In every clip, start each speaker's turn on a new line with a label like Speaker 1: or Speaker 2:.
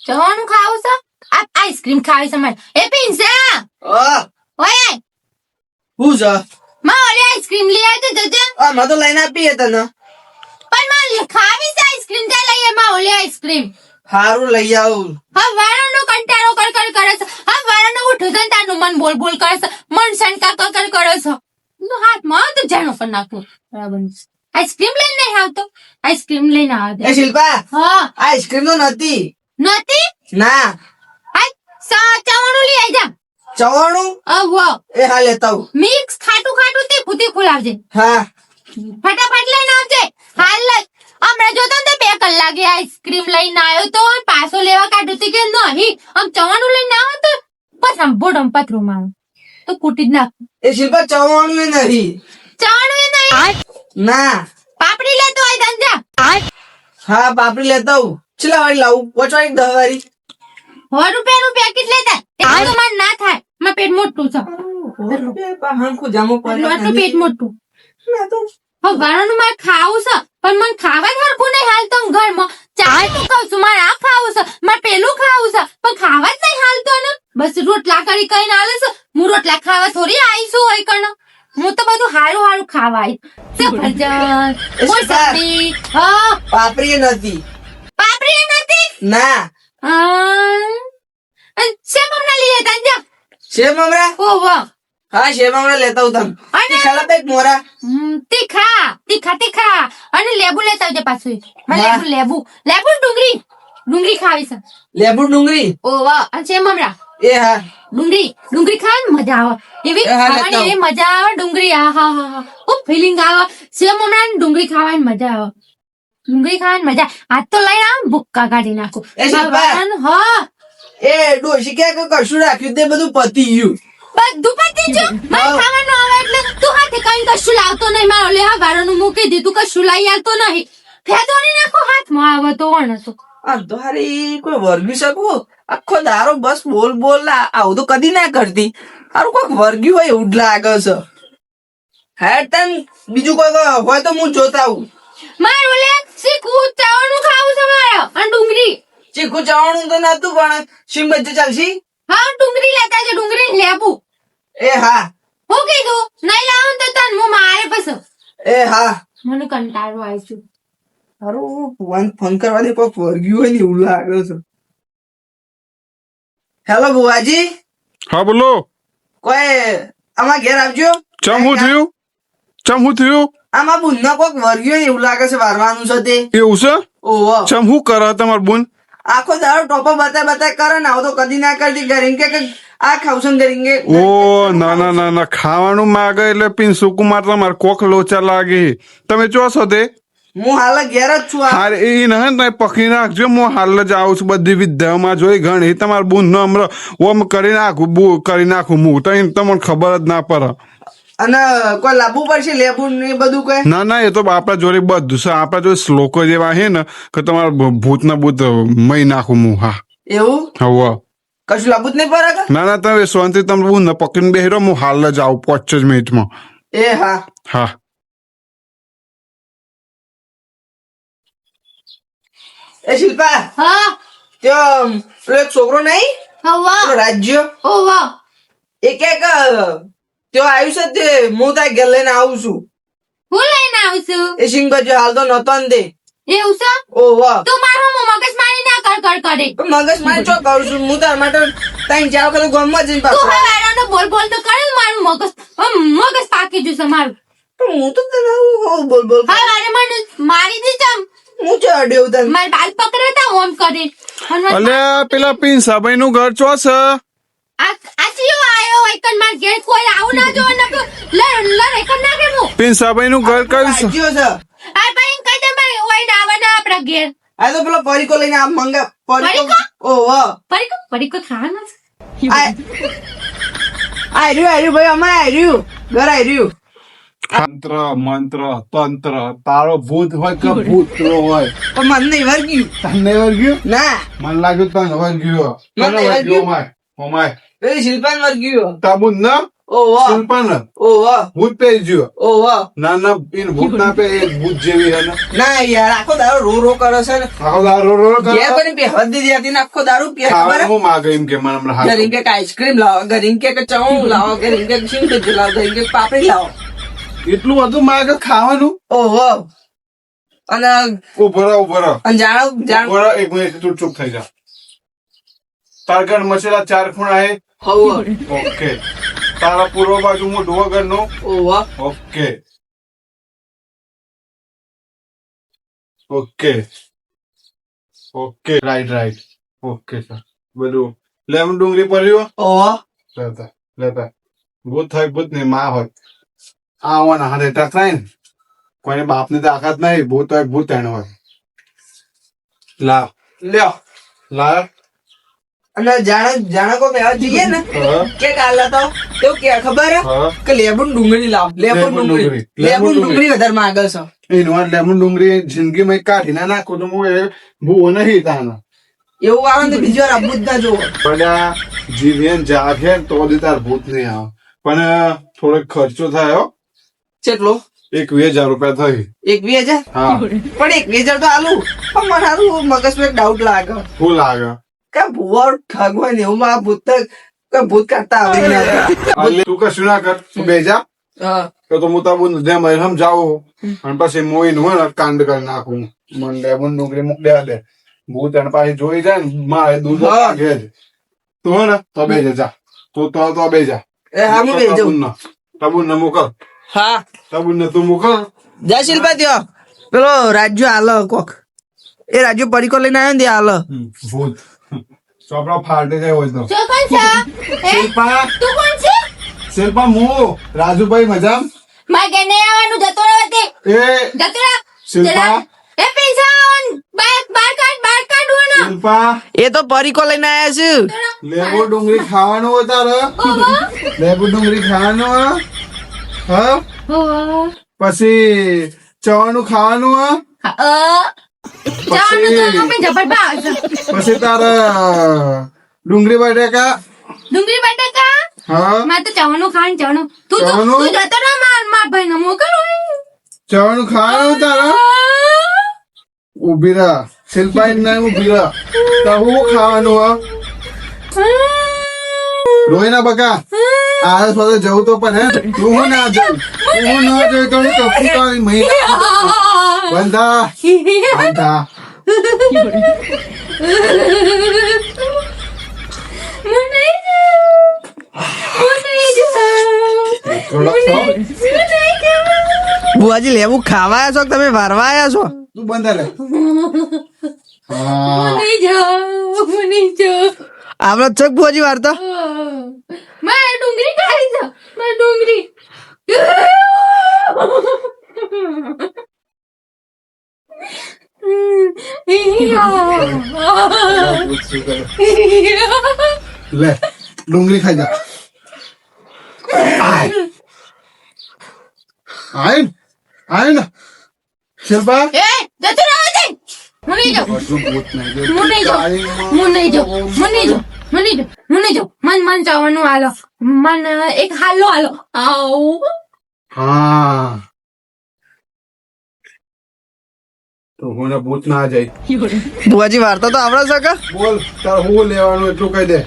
Speaker 1: ચવાનું ખાવું છે આ આઈસ્ક્રીમ ખાવી છે મારે એ પિન્સા ઓય
Speaker 2: હું છે
Speaker 1: માં ઓલી આઈસ્ક્રીમ લઈ આવી તો જજે
Speaker 2: મેં તો લઈને આપી તને
Speaker 1: પણ માં ખાવી છે આઈસ્ક્રીમ જા લઈએ માં ઓલી આઈસ્ક્રીમ
Speaker 2: હારું લઈ આવું
Speaker 1: હા વારાનો કંટાળો કર કરે છે હા વારાનો ઉઠો છે તાનું મન બોલ બોલ કરે છે મન શંકા કર કરે છે નો હાથમાં તો જાણો પર નાખું બરાબર આઈસ્ક્રીમ લઈને નહીં આવતો આઈસ્ક્રીમ લઈને આવ દે
Speaker 2: એ શિલ્પા
Speaker 1: હા
Speaker 2: આઈસ્ક્રીમ તો નથી ના
Speaker 1: આ ચવાણું લઈ આવી જા
Speaker 2: ચવાણું
Speaker 1: અવો
Speaker 2: એ હા લેતા આવું
Speaker 1: મિક્સ ખાટું તીખું લાવજે
Speaker 2: હા
Speaker 1: ફટાફટ લઈને આવજે હાલ હમણાં જોતો ને 2 કલાકે આઈસ્ક્રીમ લઈને આવ્યો તો પાછો લેવા કાઢ્યું કે નહીં આમ ચવાણું લઈને આવો તો બસ આમ બોડમ પથરું મારું તો કૂટી જ નાખ
Speaker 2: એ શિલ્પા ચવાણું એ નહીં
Speaker 1: ચવાણું એ નહીં
Speaker 2: ના
Speaker 1: પાપડી લેતો આય ધંધા
Speaker 2: હા પાપડી લેતા આવું ચલા વાળી લાવું પોચવાડી 10 વાળી
Speaker 1: 100 રૂપિયાનું પેકેટ લેતા એ તો માર ના થાય માર પેટ મોટું છે
Speaker 2: હંખું જામો
Speaker 1: આટલું પેટ મોટું
Speaker 2: ના તો
Speaker 1: હવે વાળાનું મારે ખાવું છે પણ મને ખાવા જ હરખું નહીં હાલતો ઘરમાં ચાય તો કહું છું મારે આ ખાવું છે મારે પેલું ખાવું છે પણ ખાવા જ નહીં હાલતો ને બસ રોટલા કરી કઈ ના આલે છે હું રોટલા ખાવા થોડી આવીશું હોય કણ હું તો બધું હારું ખાવા આવી સફરજન મોસંબી હા
Speaker 2: પાપડી નથી
Speaker 1: પાપડી નથી
Speaker 2: ના
Speaker 1: સેમ હમણાં લઈ લેતા જા
Speaker 2: સેમ મમરા
Speaker 1: ઓ વાહ
Speaker 2: હા સેમ મમરા લેતા હું તમ
Speaker 1: અને
Speaker 2: ખાલા પેક મોરા
Speaker 1: તીખા અને લેબુ લેતા આવજે પાછું લેબુ ડુંગળી ખાવી છે
Speaker 2: લેબુ ડુંગળી
Speaker 1: ઓ વાહ અને સેમ હમણાં
Speaker 2: એ હા
Speaker 1: ડુંગળી ખાવાની મજા આવે એવી ખાવાની એવી મજા આવે ડુંગળી હા ઓ ફીલિંગ આવે સેમ હમણાં ડુંગળી ખાવાની મજા આવે ડુંગળી ખાવાની મજા આજ તો લઈને આમ ભૂક્કા કાઢી નાખું હા
Speaker 2: એ ડોશી ક્યાં કશું રાખ્યું તે બધું પતી ગયું
Speaker 1: બધું પતી ગયું મારે ખાવાનું આવે એટલે તું હાથે કઈ કશું લાવતો નહીં મારો લે હા વાળાનું મૂકી દીધું કશું લઈ આવતો નહીં ફેદોડી નાખો હાથમાં આવે તો વણ હતો
Speaker 2: આ તારી કોઈ વર્ગી શકું આખો દારો બસ બોલ આવું તો કદી ના કરતી સારું કોઈક વર્ગ્યું હોય એવું જ લાગે છે હા તન બીજું કોઈ હોય તો હું જોતા આવું
Speaker 1: મારે ઓલે શીખવું ચાવવાનું ખાવું છે મારે અને ડુંગળી
Speaker 2: ચીખું ચાવણું તો નતું પણ શીમ બચ્ચે ચાલશી
Speaker 1: હા ડુંગળી લેતા છે ડુંગળી લેબુ
Speaker 2: એ હા
Speaker 1: હું કીધું નહીં લાવું તો તન હું મારે પછી
Speaker 2: એ હા
Speaker 1: મને કંટાળો આવી છે
Speaker 2: સારું ફોન કરવા દે કોઈક વર્ગ્યું હોય ને એવું લાગે છે હેલો બુવાજી
Speaker 3: હા બોલો
Speaker 2: કોઈ આમાં ઘેર આવજો
Speaker 3: ચમ હું થયું
Speaker 2: આમાં બુનના કોઈક વર્ગ્યું હોય એવું લાગે છે વારવાનું છે તે
Speaker 3: એવું છે
Speaker 2: ઓહો
Speaker 3: ચમ હું કરે તમાર બોન
Speaker 2: આખો દાડો ટોપો બતા કરે ને આવું તો કદી ના કરતી ઘરે કે આ ખાવશું ઘરે
Speaker 3: ઓ ના ખાવાનું માગે એટલે પિન્સુ કુમાર તમાર કોક લોચા લાગે તમે ચો છો તે
Speaker 2: હું હાલ ઘેર જ છું
Speaker 3: હારે એ નહે તમે પકડી નાખજો હું હાલ જ આવું છું બધી વિદ્યામાં જોઈ ઘણી તમાર બોન નો હમણાં ઓમ કરી નાખું હું તમને ખબર જ ના પડે
Speaker 2: અને કોઈ લાવવું પડશે લેબુ ને બધું કઈ
Speaker 3: ના એ તો આપણા જોડે બધું છે આપણા જોડે શ્લોકો જેવા છે ને કે તમારે ભૂત મહી નાખું હું હા
Speaker 2: એવું
Speaker 3: હવે
Speaker 2: કશું લાવવું જ નહીં પડે
Speaker 3: ના તમે શાંતિ તમે બોન પકડીને બેહી હું હાલ જ આવું 5 જ મિનિટમાં
Speaker 2: એ હા
Speaker 3: હા
Speaker 2: એ શિલ્પા
Speaker 1: હા
Speaker 2: ત્યાં પેલો એક છોકરો નહીં
Speaker 1: હવા
Speaker 2: રાજ્ય
Speaker 1: ઓ વાહ
Speaker 2: એ ક્યાંક ત્યાં આવ્યું છે તે હું ત્યાં ઘેર લઈને આવું છું
Speaker 1: હું લઈને આવું છું
Speaker 2: એ સિંગ બચ્ચો હાલ તો નતો ને તે
Speaker 1: એવું છે
Speaker 2: ઓ વાહ
Speaker 1: તું મારો મગજ મારી ના કર કરે
Speaker 2: મગજ મારી ચો કરું છું હું તાર માટે 3-4 વખત ગામમાં જઈને
Speaker 1: તું
Speaker 2: પાછો
Speaker 1: હવે વાળાનો બોલ તો કરે મારું મગજ પાકી જશે મારું
Speaker 2: પણ હું તો તને બોલ
Speaker 1: હા વારે મને મારી દી ચમ
Speaker 2: હું ચો અડ્યો તને
Speaker 1: માર બાલ પકડતા ઓમ કરી
Speaker 3: અલે પેલા પિન્સાભાઈ નું ઘર ચો છે
Speaker 1: આચીઓ આયો એકન માર ઘેર કોઈ આવું ના જો નક લર એકન ના કે હું
Speaker 3: પિન્સાભાઈ નું ઘર કયું છે
Speaker 2: રાજ્યો છે
Speaker 1: આ ભાઈ કઈ દે ભાઈ ઓય આવવાના આપણા ઘેર
Speaker 2: આ તો પેલો પરીકો લઈને આમ મંગા
Speaker 1: પરીકો?
Speaker 2: ઓ વાહ
Speaker 1: પરીકો ખાવાના
Speaker 2: આ રહ્યું ભાઈ અમારે આ રહ્યું ઘર આ રહ્યું
Speaker 3: મંત્ર તંત્ર તારો ભૂત હોય કે ભૂતરો હોય
Speaker 2: પણ મને નહીં વર્ગ્યું
Speaker 3: તને વર્ગ્યું
Speaker 2: ના
Speaker 3: મને લાગ્યું તને વર્ગ્યું
Speaker 2: મને વર્ગ્યું.
Speaker 3: ઓમાય
Speaker 2: પેલી શિલ્પાન વર્ગ્યું
Speaker 3: તાબુન ના
Speaker 2: ઓહો
Speaker 3: શિલ્પા ને
Speaker 2: ઓહો
Speaker 3: ભૂત પેઈ ગયો
Speaker 2: ઓહો
Speaker 3: ના ના એને ભૂત ના પે એ ભૂત જેવી હે ને
Speaker 2: ના યાર આખો દારૂ રો રો કરે છે ને
Speaker 3: આખો દારો રો રો કરે.
Speaker 2: ઘેર કોઈને બે હદ દીધી હતી ને આખો દારૂ પીએ ખબર
Speaker 3: ખાવાનું હું માગે એમ કે મને હમણાં હાથ
Speaker 2: ઘરે કે આઈસ્ક્રીમ લાવો ઘરે કે ચવું લાવો ઘરે કે સિંગ લાવો ઘરે કે પાપડી લાવો
Speaker 3: એટલું બધું માગે ખાવાનું.
Speaker 2: ઓહો અને
Speaker 3: ઉભો રહો
Speaker 2: અને જાણો
Speaker 3: ઉભો રહો, એક મિનિટ તું ચૂપ થઈ જા. તારગઢ મચેલા 4 ખૂણા હે.
Speaker 2: હવો
Speaker 3: ઓકે તારા પૂર્વ બાજુ મોઢું વગરનું.
Speaker 2: ઓહો
Speaker 3: okay okay okay right okay sir બધું લેમન ડુંગળી પડ્યો
Speaker 2: ઓહો
Speaker 3: લેતા ભૂત હોય ભૂત નહીં માં હોય આવવાના હાથે ટકરાય ને કોઈને બાપની તાકાત નહીં ભૂત હોય ભૂત એને હોય લાવ
Speaker 2: લ્યો
Speaker 3: લાવ
Speaker 2: અને જાણો કો મેવા જઈએ ને કે કાલ તો એવું કે ખબર હે
Speaker 3: હા
Speaker 2: કે લેબુન ડુંગળી લાવ લેબુન ડુંગળી લેબુન ડુંગળી વધારે માંગે છે
Speaker 3: એનું આ લેમન ડુંગળી જિંદગીમાં કાઢી ના નાખું તો હું એ ભૂવો નહીં તાનો
Speaker 2: એવું આવે ને તો બીજી વાર આબુ જ ના જોવો
Speaker 3: બધા જીવેન જાગે તો જ તાર ભૂત નહીં આવે પણ થોડોક ખર્ચો થયો
Speaker 2: કેટલો
Speaker 3: 21,000 રૂપિયા થઈ
Speaker 2: 21,000
Speaker 3: હા
Speaker 2: પણ 21,000 તો આલું પણ મને હારું મગજમાં એક ડાઉટ લાગે
Speaker 3: શું લાગે
Speaker 2: કે ભૂવા ઠગ હોય ને એવું માં ભૂત કે ભૂત કાઢતા આવડી ના
Speaker 3: એટલે તું કશું ના કર તું બે જા
Speaker 2: હા
Speaker 3: તો હું તાબુ જેમ સમજાવું અને પછી મોઈને હોય ને કાંડ કરી નાખું મને લેમન ડુંગળી મૂક દે ભૂત એને પાછી જોઈ જાય ને મારે દૂધ
Speaker 2: હા.
Speaker 3: લાગે જ તું હોય ને તો બે જા તું તો બે જા
Speaker 2: એ હા હું બેસી જાઉં
Speaker 3: તબુન ને મોકલ
Speaker 2: હા
Speaker 3: તબુન ને તું મોકલ
Speaker 2: જય શિલ્પા ત્યો પેલો રાજ્ય આલો કોક એ રાજ્ય પરીકો લઈને આવ્યો ને તે આલો
Speaker 3: ભૂત ચોપડા ફાટે જાય હોય તો
Speaker 1: જો કોણ છે હે
Speaker 3: શિલ્પા
Speaker 1: તું કોણ છે
Speaker 3: શિલ્પા હું રાજુભાઈ મજામ
Speaker 1: મારે ઘેર નહીં આવવાનું જતો રહો તે
Speaker 3: એ
Speaker 1: જતો રહો
Speaker 3: શિલ્પા
Speaker 1: એ પૈસા બાર કાઢવાનો
Speaker 3: શિલ્પા
Speaker 2: એ તો પરીકો લઈને આવ્યા છું
Speaker 3: લેબુ ડુંગળી ખાવાનું હોય તારે લેબુ ડુંગળી ખાવાનું હોય હા પછી ચવાનું ખાવાનું હોય પછી તારે ડુંગળી બટાકા
Speaker 1: ડુંગળી બટાકા
Speaker 3: હા
Speaker 1: મારે તો ચવાનું ખાવાનું ચવાનું તું
Speaker 3: ચવાનું?
Speaker 1: તું જતો રહો માર ભાઈ ને મોકલ
Speaker 3: ચવાનું ખાવાનું તારે ઉભી રહા શિલ્પા ના ઉભી રહા તો હું ખાવાનું હોય રોઈ ના બકા આ સાથે જવું તો પણ હે તું હું ના જવું તું ના જવું તો હું કપડી તારી મહિના બંધા બંધા
Speaker 2: બુઆજી લેવું ખાવા આવ્યા છો કે તમે વારવા આવ્યા છો
Speaker 3: તું બંધા લે હા
Speaker 2: આપણે ચક બુઆજી વારતા
Speaker 1: મારે ડુંગળી ખાવી છે મારે ડુંગળી
Speaker 3: લે ડુંગળી ખાઈ જા આય આય ને શિલ્પા
Speaker 1: એ જતો રહો તે હું નહીં જાઉં હું નહીં જાઉં હું નહીં જાઉં હું નહીં જાઉં હું નહીં જાઉં હું નહીં જાઉં મન જવાનું હાલો મન એક હાલો હાલો આવ
Speaker 3: હા તો મને ભૂત ના જાય
Speaker 2: બુઆજી વાર્તા તો આવડે છે કે
Speaker 3: બોલ તાર હું લેવાનું એટલું કહી દે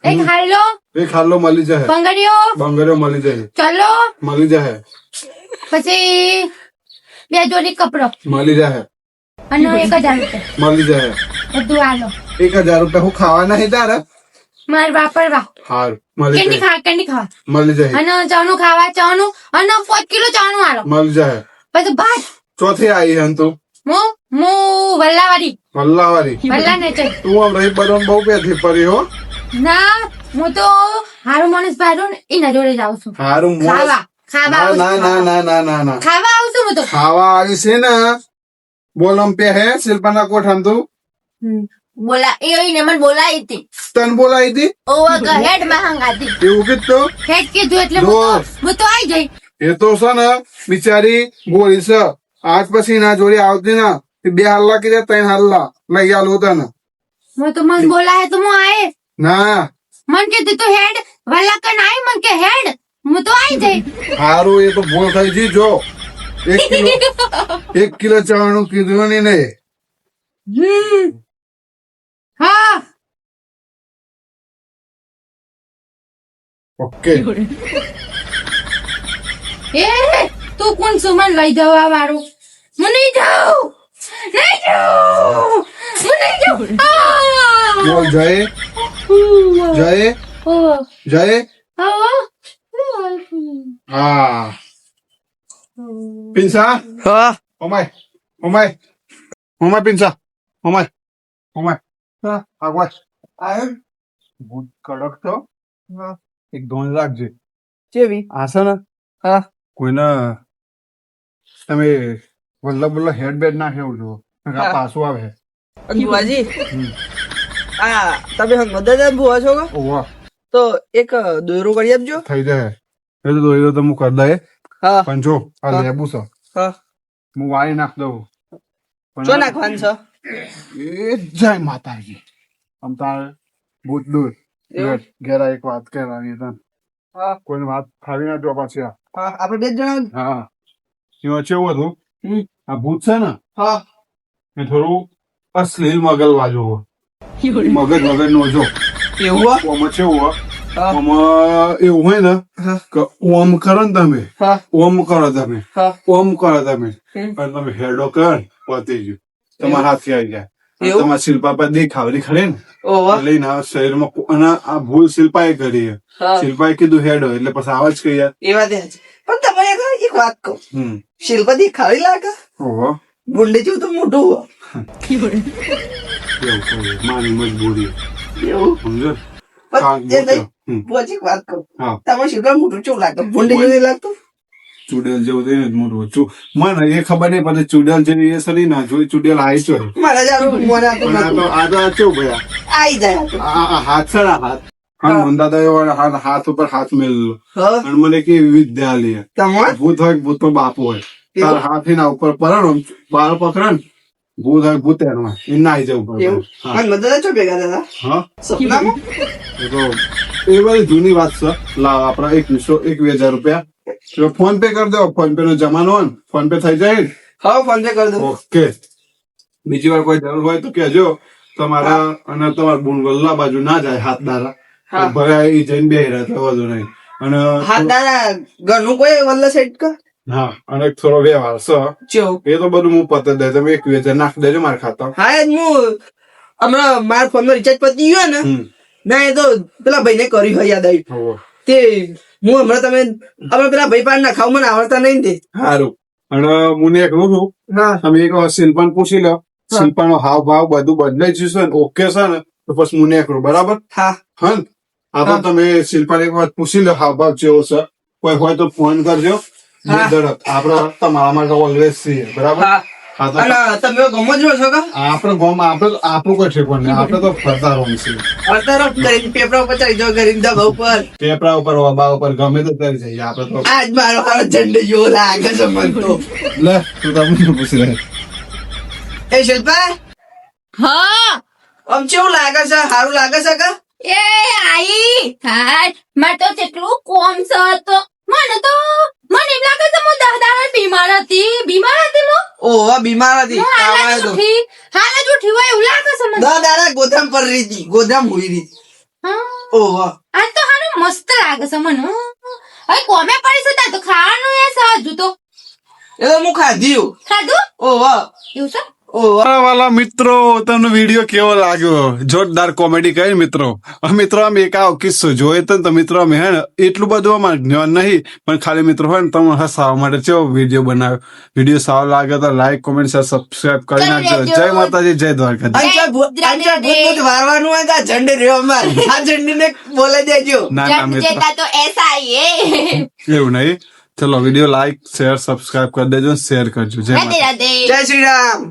Speaker 1: એક હાલો
Speaker 3: એ ખાલો મળી જાય
Speaker 1: બંગડીઓ
Speaker 3: બંગડીઓ મળી જાય
Speaker 1: ચલો
Speaker 3: મળી જાય
Speaker 1: પછી 2 જોડી કપડો
Speaker 3: મળી જાય
Speaker 1: અને 1,000 રૂપિયા
Speaker 3: મળી જાય
Speaker 1: બધું હાલો
Speaker 3: 1,000 રૂપિયા હું ખાવાના હે તારે
Speaker 1: મારે વાપરવા
Speaker 3: હાર મળી
Speaker 1: કેન્ડી
Speaker 3: જાય
Speaker 1: ખાવા
Speaker 3: મળી જાય
Speaker 1: અને ચણું ખાવા ચણું અને 5 કિલો ચણું હાલો
Speaker 3: મળી જાય
Speaker 1: પછી ભાત
Speaker 3: ચોથી આવી હે તું
Speaker 1: હું વલ્લાવાડી
Speaker 3: વલ્લાવારી
Speaker 1: વલ્લા ને ચઈ
Speaker 3: તું આમ રહી બરોન બહુ પેથી પડી હો
Speaker 1: ના હું તો હારું માણસ ભાડું ને એના જોડે જાઉં છું
Speaker 3: હારું
Speaker 1: ખાવા ખાવા આવું
Speaker 3: ના
Speaker 1: છું.
Speaker 3: ના ના ના ના ના
Speaker 1: ખાવા આવું છું હું તો
Speaker 3: ખાવા આવી છે ને બોલમ પે હે શિલ્પાના કોઠામ તું
Speaker 1: બોલા એ ને મને બોલાઈ હતી
Speaker 3: તન બોલાઈ હતી
Speaker 1: ઓવા હેડ માં હંગાતી
Speaker 3: એવું કીધું
Speaker 1: હેડ કીધું એટલે
Speaker 3: જો.
Speaker 1: હું તો આવી જઈ
Speaker 3: એ તો છે ને બિચારી ગોળી છે આજ પછી ના જોડી આવતી ના 2 હાલ્લા કીધા 3 હાલ્લા લઈ આલું તને
Speaker 1: હું તો મન બોલાય તો હું આયે
Speaker 3: ના
Speaker 1: મન કીધું તો હેડ વલ્લા કન આઈ મન કે હેડ હું તો આઈ જઈ
Speaker 3: સારું એ તો ભૂલ થઈ ગઈ જો 1 કિલો ચવાણું કીધું નહીં ને
Speaker 1: હા
Speaker 3: ઓકે
Speaker 1: એ તું કોણ સુમન લઈ જવા વાળું હું નહીં જાઉં હું નહીં જાઉં
Speaker 3: બોલ જય જય જય હા પિંસા
Speaker 2: હા
Speaker 3: ઓમાય પિંસા ઓમાય હા આગળ
Speaker 2: આયો
Speaker 3: ભૂત કડક તો એક ધોન રાખજે
Speaker 2: ચેવી
Speaker 3: આ છે ને
Speaker 2: હા
Speaker 3: કોઈને તમે વલ્લભ હેડ બેડ ના ખેવું છો
Speaker 2: હા.
Speaker 3: પાછું આવે
Speaker 2: બુઆજી તમે મદદ બુઆ છો કે
Speaker 3: ઓવા
Speaker 2: તો એક દોરો કરી આપજો
Speaker 3: થઈ જાય એ તો દોઈ દો તો હું કરી દે
Speaker 2: હા
Speaker 3: પણ જો આ
Speaker 2: હા.
Speaker 3: લેબુ છે
Speaker 2: હા
Speaker 3: હું વાળી નાખ દઉં પણ
Speaker 2: શું નાખવાનું છે
Speaker 3: એ જય માતાજી આમ તારે ભૂત દૂર
Speaker 2: એવું?
Speaker 3: ઘેરા એક વાત કહેવાની તને
Speaker 2: હા
Speaker 3: કોઈને વાત ખાવી ના જો પાછી આ.
Speaker 2: હા આપણે બે જ જણા
Speaker 3: હા એમાં કેવું હતું
Speaker 2: હમ.
Speaker 3: આ ભૂત છે ને
Speaker 2: હા
Speaker 3: એ થોડું અશ્લીલ મગલવાજો મગજ નો જો
Speaker 2: એવું હો?
Speaker 3: આમાં કેવું હોય
Speaker 2: હા
Speaker 3: આમાં એવું હોય ને
Speaker 2: હા
Speaker 3: કે ઓમ કરો ને તમે
Speaker 2: હા
Speaker 3: ઓમ કરો તમે
Speaker 2: હા
Speaker 3: ઓમ કરો તમે
Speaker 2: હમ.
Speaker 3: પણ તમે હેડો કર પતી ગયું તમારા હાથથી આવી જાય
Speaker 2: એવું?
Speaker 3: તમારા શિલ્પા પર દેખાવરી ખરે ને
Speaker 2: ઓહો
Speaker 3: લઈને આ શરીરમાં અને આ ભૂલ શિલ્પાએ કરી છે.
Speaker 2: હા
Speaker 3: શિલ્પાએ કીધું હેડો એટલે પછી આવાજ કહી યાર
Speaker 2: એ વાત છે પણ તમે એક વાત કહો
Speaker 3: હમ
Speaker 2: શિલ્પતિ ખાવી લાગે
Speaker 3: ઓહો
Speaker 2: ગુંડે જેવું તો મોટું હો
Speaker 3: એવું કહ્યું મારી મજબૂરી
Speaker 2: એવું
Speaker 3: સમજો
Speaker 2: પણ એ નહીં
Speaker 3: હમ
Speaker 2: બુઆજી એક વાત કહો
Speaker 3: હા
Speaker 2: તમે શિલ્પા મોટું કેવું લાગે ગુંડે જેવું નહીં લાગતું
Speaker 3: ચુડેલ જેવું થઈને જ મોટું મને એ ખબર નહીં પછી ચુડેલ જેવી એ સરી ના જોઈ ચુડેલ આવી છે
Speaker 2: મારા જારું મને આતું
Speaker 3: પણ
Speaker 2: નતું.
Speaker 3: આ તો કેવું ભયા
Speaker 2: આઈ જાય આ તો.
Speaker 3: આ હાથ છે ને હાથ
Speaker 2: હા.
Speaker 3: હા મંદાતા એવો હાથ ઉપર હાથ મેળેલો
Speaker 2: હા
Speaker 3: અને મને કે વિદ્યા લે
Speaker 2: તમે
Speaker 3: ભૂત હોય ભૂત નો બાપ હોય તાર
Speaker 2: એવું?
Speaker 3: હાથી ના ઉપર પરાણો બાર પકડે ને ભૂત હોય ભૂત એનો એ ના આવી જવું
Speaker 2: એવું
Speaker 3: પડે હા
Speaker 2: મને બધા ચો ભેગા થતા
Speaker 3: હા
Speaker 2: સપનામાં
Speaker 3: એ તો એ બધી જૂની વાત છે લાવ આપડા 21,000 રૂપિયા તો ફોન પે કરી દો ફોન પે નો જમાનો હોય ને ફોન પે થઈ જાય ને?
Speaker 2: હા ફોન પે કરી દો
Speaker 3: ઓકે બીજી વાર કોઈ જરૂર હોય તો કહેજો તમારા અને તમારા ગુણવલ્લા બાજુ ના જાય હાથ દારા
Speaker 2: હા.
Speaker 3: ભરાય એ જઈને બે રહ્યા વધુ નહીં અને
Speaker 2: હાથ દાદા ઘરનું કોઈ વલ્લા સેટ કર
Speaker 3: હા અને એક થોડો વ્યવહાર છે
Speaker 2: ચેવું
Speaker 3: એ તો બધું હું પતે દે તમે 21,000 નાખી દેજો મારા ખાતા
Speaker 2: હા એ જ હું હમણાં મારા ફોન માં રિચાર્જ પતી ગયો ને ના એ તો પેલા ભાઈ ને કર્યું હોય યાદ આવ્યું તે હું હમણાં તમે અમે પેલા ભાઈ પાસે ના ખાવ મને આવડતા નહીં ને તે
Speaker 3: સારું અને મને એક કહું
Speaker 2: હા
Speaker 3: તમે એક વાર શિલ્પાને પૂછી લો
Speaker 2: હા.
Speaker 3: શિલ્પાનો હાવ ભાવ બધું બદલાઈ જશે ને ઓકે છે ને તો પછી મને એક બરાબર
Speaker 2: હા
Speaker 3: હા ને? આ તો
Speaker 2: હા.
Speaker 3: તમે શિલ્પાને એક વાર પૂછી લો હાવ ભાવ કેવો છે કોઈ હોય તો ફોન કરજો
Speaker 2: હા.
Speaker 3: ઝડપ આપડે તમારા માટે ઓલવેઝ છીએ બરાબર
Speaker 2: હા
Speaker 3: હા તો
Speaker 2: અને તમે ગમો જ છો કે
Speaker 3: આપણે ગામ આપણે આપણું કોઈ ઠેકો નહીં આપણે તો ફરતા રોમ છીએ
Speaker 2: અત્યારે કરીને પેપર ઉપર ચડી જાઓ કરીને દગા ઉપર
Speaker 3: પેપરા ઉપર ઓબા ઉપર ગમે તો કરી જઈએ આપણે તો
Speaker 2: આજ મારો હારો ઝંડો જેવો લાગે છે મન તો
Speaker 3: લે તું તમને પૂછી લે
Speaker 2: એ શિલ્પા
Speaker 1: હા
Speaker 2: આમ કેવું લાગે છે સારું લાગે છે કે
Speaker 1: એ આઈ હાય મારે તો કેટલું કોમ છે તો મને એમ લાગે છે હું 10 દાડા બીમાર હતી હું
Speaker 2: ઓહો બીમાર હતી
Speaker 1: હાલ જ ઉઠી હોય એવું લાગે છે મને
Speaker 2: દાદા ગોદામ પર રહી હતી ગોદામ હુઈ રહી
Speaker 1: હા
Speaker 2: ઓહો
Speaker 1: આજ તો હારું મસ્ત લાગે છે મને હવે કોમે પડી છે તાર તો ખાવાનું એ છે હજુ તો
Speaker 2: એ તો હું ખાધ્યું
Speaker 1: ખાધું
Speaker 2: ઓહો
Speaker 1: એવું છે
Speaker 2: ઓહો
Speaker 3: વાલા મિત્રો તમને વિડીયો કેવો લાગ્યો જોરદાર કોમેડી કરી મિત્રો મિત્રો અમે એક આવો કિસ્સો જોયો તો મિત્રો અમે હે ને એટલું બધું અમારે જ્ઞાન નહીં પણ ખાલી મિત્રો હોય ને તમે હસાવવા માટે કેવો વિડીયો બનાવ્યો વિડીયો સારો લાગે તો લાઈક કોમેન્ટ શેર સબસ્ક્રાઇબ કરી નાખજો જય માતાજી જય દ્વારકાધીશ
Speaker 2: અંચા ભૂત વારવાનું હોય તો આ ઝંડે રહ્યો અમાર આ ઝંડીને બોલાઈ દેજો
Speaker 3: ના ના મિત્રો
Speaker 1: જેતા તો એસા હી
Speaker 3: એવું નહીં ચલો વિડીયો લાઈક શેર સબસ્ક્રાઇબ કરી દેજો શેર કરજો જય માતાજી
Speaker 1: રાધે રાધે
Speaker 2: જય શ્રી રામ